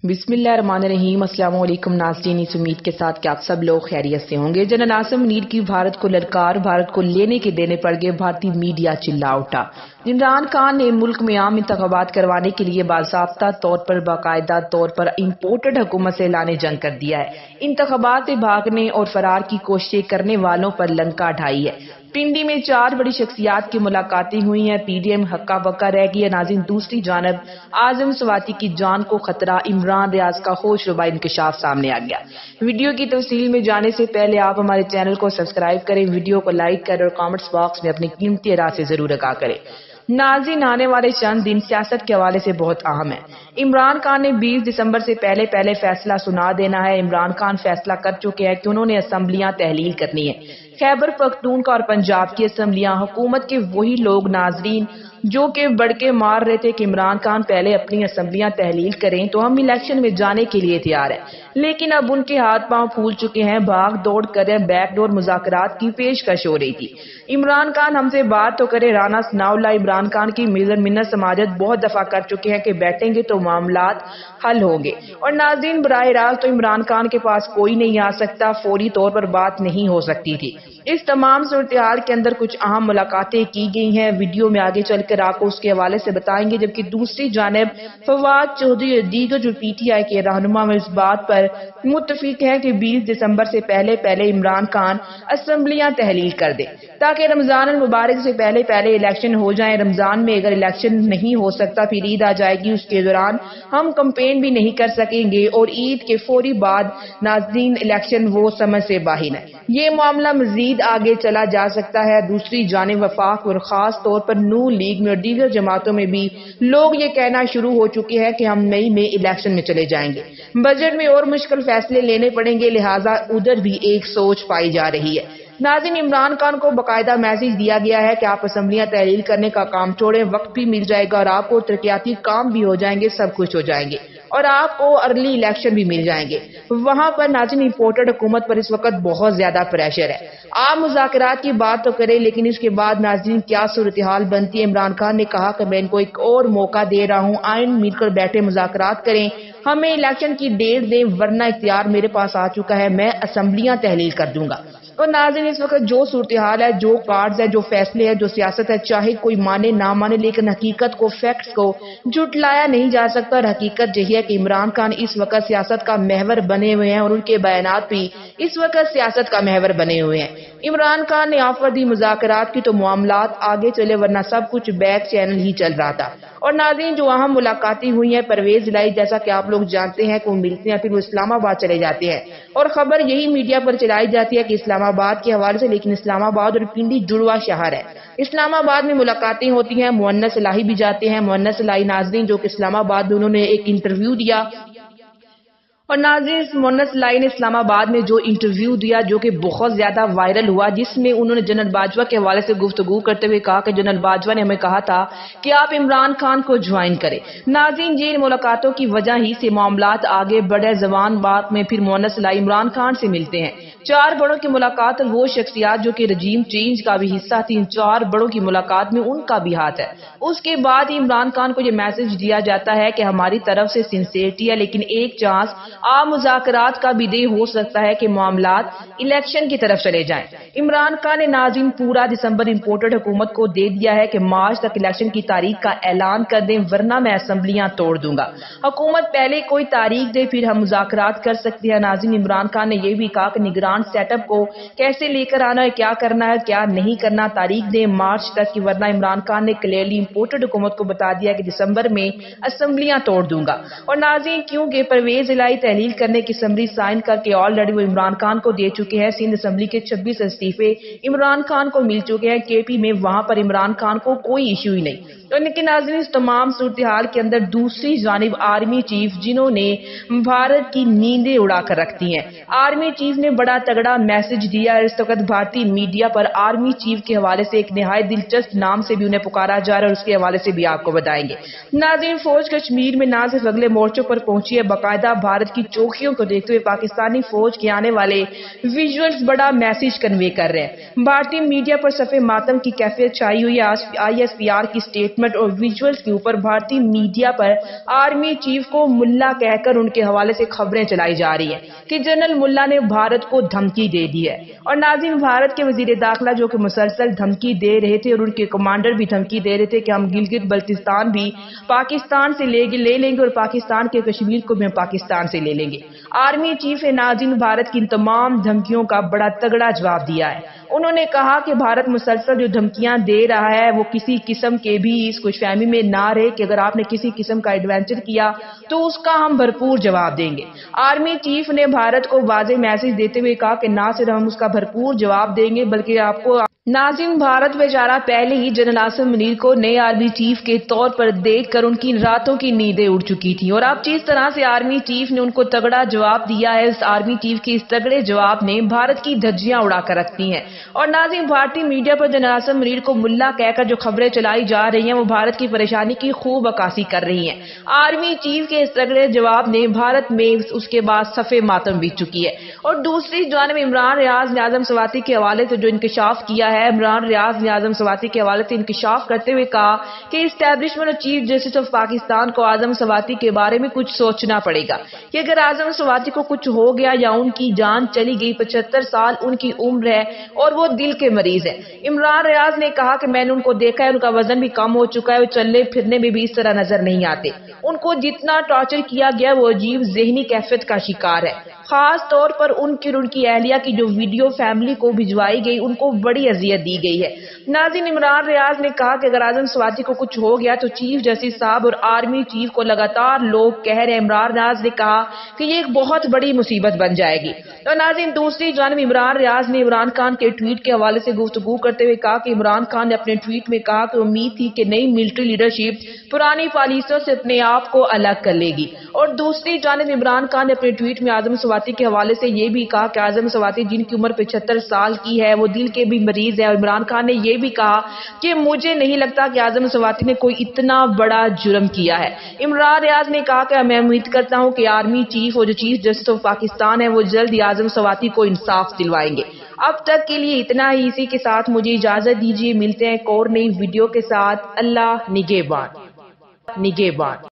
بسم اللہ الرحمن الرحیم۔ السلام علیکم ناظرین، اس امید کے ساتھ کہ آپ سب لوگ خیریت سے ہوں گے۔ جنرل عاصم منیر کی بھارت کو للکار، بھارت کو لینے کے دینے پڑ گئے، بھارتی میڈیا چلا اٹھا۔ عمران خان نے ملک میں عام انتخابات کروانے کے لیے باضابطہ طور پر باقاعدہ طور پر امپورٹڈ حکومت سے اعلان جنگ کر دیا ہے۔ انتخابات سے بھاگنے اور فرار کی کوششیں کرنے والوں پر لنکا ڈھائی ہے۔ پنڈی میں 4 بڑی شخصیات کی ملاقاتیں ہوئی ہیں، پی ڈی ایم ہکا بکا رہ گئی ہے۔ ناظرین، دوسری جانب اعظم سواتی کی جان کو خطرہ، عمران ریاض کا ہوش ربا انکشاف سامنے آ گیا۔ ویڈیو کی تفصیل میں جانے سے پہلے آپ ہمارے چینل کو سبسکرائب کریں، ویڈیو کو لائک کریں اور کامنٹس باکس میں اپنی قیمتی رائے سے ضرور آگاہ کریں۔ ناظرین، آنے والے چند دن سیاست کے حوالے سے بہت اہم ہے۔ عمران خان نے 20 دسمبر سے پہلے فیصلہ سنا دینا ہے۔ عمران خان فیصلہ کر چکے ہیں کہ انہوں نے اسمبلیاں تحلیل کرنی ہے۔ خیبر پختونخوا اور پنجاب کی اسمبلیاں، حکومت کے وہی لوگ ناظرین جو کہ بڑکے مار رہے تھے کہ عمران خان پہلے اپنی اسمبلیاں تحلیل کریں تو ہم الیکشن میں جانے کے لیے تیار ہیں، لیکن اب ان کے ہاتھ پاؤں پھول چکے ہیں۔ بھاگ دوڑ کریں، بیک ڈور مذاکرات کی پیشکش ہو رہی تھی۔ عمران خان ہم سے بات تو کرے، رانا ثناء اللہ عمران خان کی منت سماجت بہت دفعہ کر چکے ہیں کہ بیٹھیں گے تو معاملات حل ہوں گے، اور ناظرین براہ راست تو عمران خان کے پاس کوئی نہیں آ سکتا، فوری طور پر بات نہیں ہو سکتی تھی۔ اس تمام صورتحال کے اندر کچھ اہم ملاقاتیں کی گئی ہیں، ویڈیو میں آگے چل کر آپ کو اس کے حوالے سے بتائیں گے۔ جبکہ دوسری جانب فواد چودھری اور دیگر جو پی ٹی آئی کے رہنما اس بات پر متفق ہیں کہ 20 دسمبر سے پہلے عمران خان اسمبلیاں تحلیل کر دے تاکہ رمضان المبارک سے پہلے الیکشن ہو جائیں۔ رمضان میں اگر الیکشن نہیں ہو سکتا پھر عید آ جائے گی، اس کے دوران ہم کمپین بھی نہیں کر سکیں گے، اور عید کے فوری بعد ناظرین الیکشن وہ سمجھ سے باہر ہے۔ یہ معاملہ مزید آگے چلا جا سکتا ہے۔ دوسری جانب وفاق اور خاص طور پر نون لیگ میں اور دیگر جماعتوں میں بھی لوگ یہ کہنا شروع ہو چکے ہیں کہ ہم مئی میں الیکشن میں چلے جائیں گے، بجٹ میں اور مشکل فیصلے لینے پڑیں گے، لہٰذا ادھر بھی ایک سوچ پائی جا رہی ہے۔ ناظرین، عمران خان کو باقاعدہ میسج دیا گیا ہے کہ آپ اسمبلیاں تحلیل کرنے کا کام چھوڑیں، وقت بھی مل جائے گا اور آپ کو ترقیاتی کام بھی ہو جائیں گے، سب کچھ ہو جائیں گے اور آپ کو ارلی الیکشن بھی مل جائیں گے۔ وہاں پر ناظرین امپورٹڈ حکومت پر اس وقت بہت زیادہ پریشر ہے۔ آپ مذاکرات کی بات تو کریں، لیکن اس کے بعد ناظرین کیا صورتحال بنتی ہے؟ عمران خان نے کہا کہ میں ان کو ایک اور موقع دے رہا ہوں، آئیں مل کر بیٹھے مذاکرات کریں، ہمیں الیکشن کی ڈیٹ دیں، ورنہ اختیار میرے پاس آ چکا ہے، میں اسمبلیاں تحلیل کر دوں گا۔ اور ناظرین اس وقت جو صورتحال ہے، جو کارڈز ہے، جو فیصلے ہیں، جو سیاست ہے، چاہے کوئی مانے نہ مانے، لیکن حقیقت کو، فیکٹس کو جھٹلایا نہیں جا سکتا، اور حقیقت یہی ہے کہ عمران خان اس وقت سیاست کا محور بنے ہوئے ہیں اور ان کے بیانات بھی اس وقت سیاست کا محور بنے ہوئے ہیں۔ عمران خان نے آفر دی مذاکرات کی تو معاملات آگے چلے، ورنہ سب کچھ بیک چینل ہی چل رہا تھا۔ اور ناظرین جو اہم ملاقاتیں ہوئی ہیں، پرویز الہی جیسا کہ آپ لوگ جانتے ہیں کہ وہ ملتے ہیں پھر وہ اسلام آباد چلے جاتے ہیں، اور خبر یہی میڈیا پر چلائی جاتی ہے کہ اسلام آباد کے حوالے سے، لیکن اسلام آباد اور پنڈی جڑوا شہر ہے۔ اسلام آباد میں ملاقاتیں ہوتی ہیں، مؤنس الہی بھی جاتے ہیں۔ مؤنس الہی ناظرین جو کہ اسلام آباد میں انہوں نے ایک انٹرویو دیا، اور ناظرین مؤنس الہی نے اسلام آباد میں جو انٹرویو دیا جو کہ بہت زیادہ وائرل ہوا، جس میں انہوں نے جنرل باجوہ کے حوالے سے گفتگو کرتے ہوئے کہا کہ جنرل باجوہ نے ہمیں کہا تھا کہ آپ عمران خان کو جوائن کریں۔ ناظرین یہ ملاقاتوں کی وجہ ہی سے معاملات آگے بڑھے۔ زبان بات میں پھر مؤنس الہی عمران خان سے ملتے ہیں۔ 4 بڑوں کی ملاقات اور وہ شخصیات جو کہ رجیم چینج کا بھی حصہ تھی، ان 4 بڑوں کی ملاقات میں ان کا بھی ہاتھ ہے۔ اس کے بعد ہی عمران خان کو یہ میسج دیا جاتا ہے کہ ہماری طرف سے سنسیئرٹی ہے، لیکن ایک چانس آپ مذاکرات کا بھی دے، ہو سکتا ہے کہ معاملات الیکشن کی طرف چلے جائیں۔ عمران خان نے ناظرین پورا دسمبر امپورٹڈ حکومت کو دے دیا ہے کہ مارچ تک الیکشن کی تاریخ کا اعلان کر دیں، ورنہ میں اسمبلیاں توڑ دوں گا۔ حکومت پہلے کوئی تاریخ دے پھر ہم مذاکرات کر سکتے ہیں۔ ناظرین عمران خان نے یہ بھی کہا کہ نگران سیٹ اپ کو کیسے لے کر آنا ہے، کیا کرنا ہے، کیا نہیں کرنا، تاریخ دیں مارچ تک کی، ورنہ عمران خان نے کلیئرلی امپورٹڈ حکومت کو بتا دیا کہ دسمبر میں اسمبلیاں توڑ دوں گا۔ اور ناظرین کیونکہ پرویز الہی تحلیل کرنے کی سمری سائن کر کے آلریڈی وہ عمران خان کو دے چکے ہیں، سندھ اسمبلی کے 26 استعفے عمران خان کو مل چکے ہیں، کے پی میں وہاں پر عمران خان کو کوئی ایشو ہی نہیں۔ لیکن ناظرین اس تمام صورتحال کے اندر دوسری جانب آرمی چیف جنہوں نے بھارت کی نیندیں اڑا کر رکھ دی ہیں، آرمی چیف نے بڑا تگڑا میسج دیا ہے۔ اس وقت بھارتی میڈیا پر آرمی چیف کے حوالے سے ایک نہایت دلچسپ نام سے بھی انہیں پکارا جا رہا ہے اور اس کے حوالے سے بھی آپ کو بتائیں گے۔ ناظرین، فوج کشمیر میں نہ صرف اگلے مورچوں پر پہنچی ہے، باقاعدہ بھارت کی چوکیوں کو دیکھتے ہوئے پاکستانی فوج کے آنے والے ویژولز بڑا میسج کنوے کر رہے ہیں۔ بھارتی میڈیا پر صفحے ماتم کی کیفیت چھائی ہوئی ہے۔ آئی ایس پی آر کی سٹیٹمنٹ اور ویژولز کے اوپر بھارتی میڈیا پر آرمی چیف کو ملا کہہ کر ان کے حوالے سے خبریں چلائی جا رہی ہیں کہ جنرل ملا نے بھارت کو دھمکی دے دی ہے۔ اور ناظرین، بھارت کے وزیر داخلہ جو کہ مسلسل دھمکی دے رہے تھے اور ان کے کمانڈر بھی دھمکی دے رہے تھے کہ ہم گلگت بلتستان بھی پاکستان سے لے لیں گے اور پاکستان کے کشمیر کو بھی ہم پاکستان سے لے لیں گے۔ آرمی چیف نے ناظرین بھارت کی ان تمام دھمکیوں کا بڑا تگڑا جواب دیا ہے۔ انہوں نے کہا کہ بھارت مسلسل جو دھمکیاں دے رہا ہے وہ کسی قسم کے بھی اس خوش فہمی میں نہ رہے کہ اگر آپ نے کسی قسم کا ایڈونچر کیا تو اس کا ہم بھرپور جواب دیں گے۔ آرمی چیف نے بھارت کو واضح میسج دیتے ہوئے کہا کہ نہ صرف ہم اس کا بھرپور جواب دیں گے بلکہ آپ کو ناظرین بھارت بیچارہ پہلے ہی جنرل عاصم منیر کو نئے آرمی چیف کے طور پر دیکھ کر ان کی راتوں کی نیندیں اڑ چکی تھی اور اب جس طرح سے آرمی چیف نے ان کو تگڑا جواب دیا ہے، اس آرمی چیف کے اس تگڑے جواب نے بھارت کی دھجیاں اڑا کر رکھتی ہیں۔ اور ناظرین، بھارتی میڈیا پر جنرل عاصم منیر کو ملا کہہ کر جو خبریں چلائی جا رہی ہیں وہ بھارت کی پریشانی کی خوب عکاسی کر رہی ہیں۔ آرمی چیف کے اس تگڑے جواب نے بھارت میں اس کے بعد صفحے ماتم بیت چکی ہے۔ اور دوسری جانب عمران ریاض نے اعظم سواتی کے حوالے سے جو انکشاف کیا ہے، عمران ریاض نے اعظم سواتی کے حوالے سے انکشاف کرتے ہوئے کہا کہ اسٹیبلشمنٹ اور چیف جسٹس آف پاکستان کو اعظم سواتی کے بارے میں کچھ سوچنا پڑے گا کہ اگر اعظم سواتی کو کچھ ہو گیا یا ان کی جان چلی گئی، 75 سال ان کی عمر ہے اور وہ دل کے مریض ہیں۔ عمران ریاض نے کہا کہ میں نے ان کو دیکھا ہے، ان کا وزن بھی کم ہو چکا ہے، وہ چلنے پھرنے میں بھی اس طرح نظر نہیں آتے۔ ان کو جتنا ٹارچر کیا گیا وہ عجیب ذہنی کیفیت کا شکار ہے۔ خاص طور پر ان کی اہلیہ کی جو ویڈیو فیملی کو بھجوائی گئی ان کو بڑی اذیت دی گئی ہے۔ ناظرین، عمران ریاض نے کہا کہ اگر اعظم سواتی کو کچھ ہو گیا تو چیف جسٹس صاحب اور آرمی چیف کو لگاتار لوگ کہہ رہے ہیں۔ عمران ریاض نے کہا کہ یہ ایک بہت بڑی مصیبت بن جائے گی۔ اور ناظرین، دوسری جانب عمران ریاض نے عمران خان کے ٹویٹ کے حوالے سے گفتگو کرتے ہوئے کہا کہ عمران خان نے اپنے ٹویٹ میں کہا کہ امید تھی کہ نئی ملٹری لیڈرشپ پرانی پالیسیوں سے اپنے آپ کو الگ کر لے گی۔ اور دوسری جانب عمران خان نے اپنے ٹویٹ میں اعظم سواتی کے حوالے سے یہ بھی کہا کہ اعظم سواتی جن کی عمر 75 سال کی ہے وہ دل کے بھی مریض ہے۔ اور عمران خان نے یہ بھی کہا کہ مجھے نہیں لگتا کہ اعظم سواتی نے کوئی اتنا بڑا جرم کیا ہے۔ عمران ریاض نے کہا کہ میں امید کرتا ہوں کہ آرمی چیف اور جو چیف جسٹس آف پاکستان ہے وہ جلد ہی اعظم سواتی کو انصاف دلوائیں گے۔ اب تک کے لیے اتنا ہی، اسی کے ساتھ مجھے اجازت دیجیے، ملتے ہیں ایک اور نئی ویڈیو کے ساتھ۔ اللہ نگہبان۔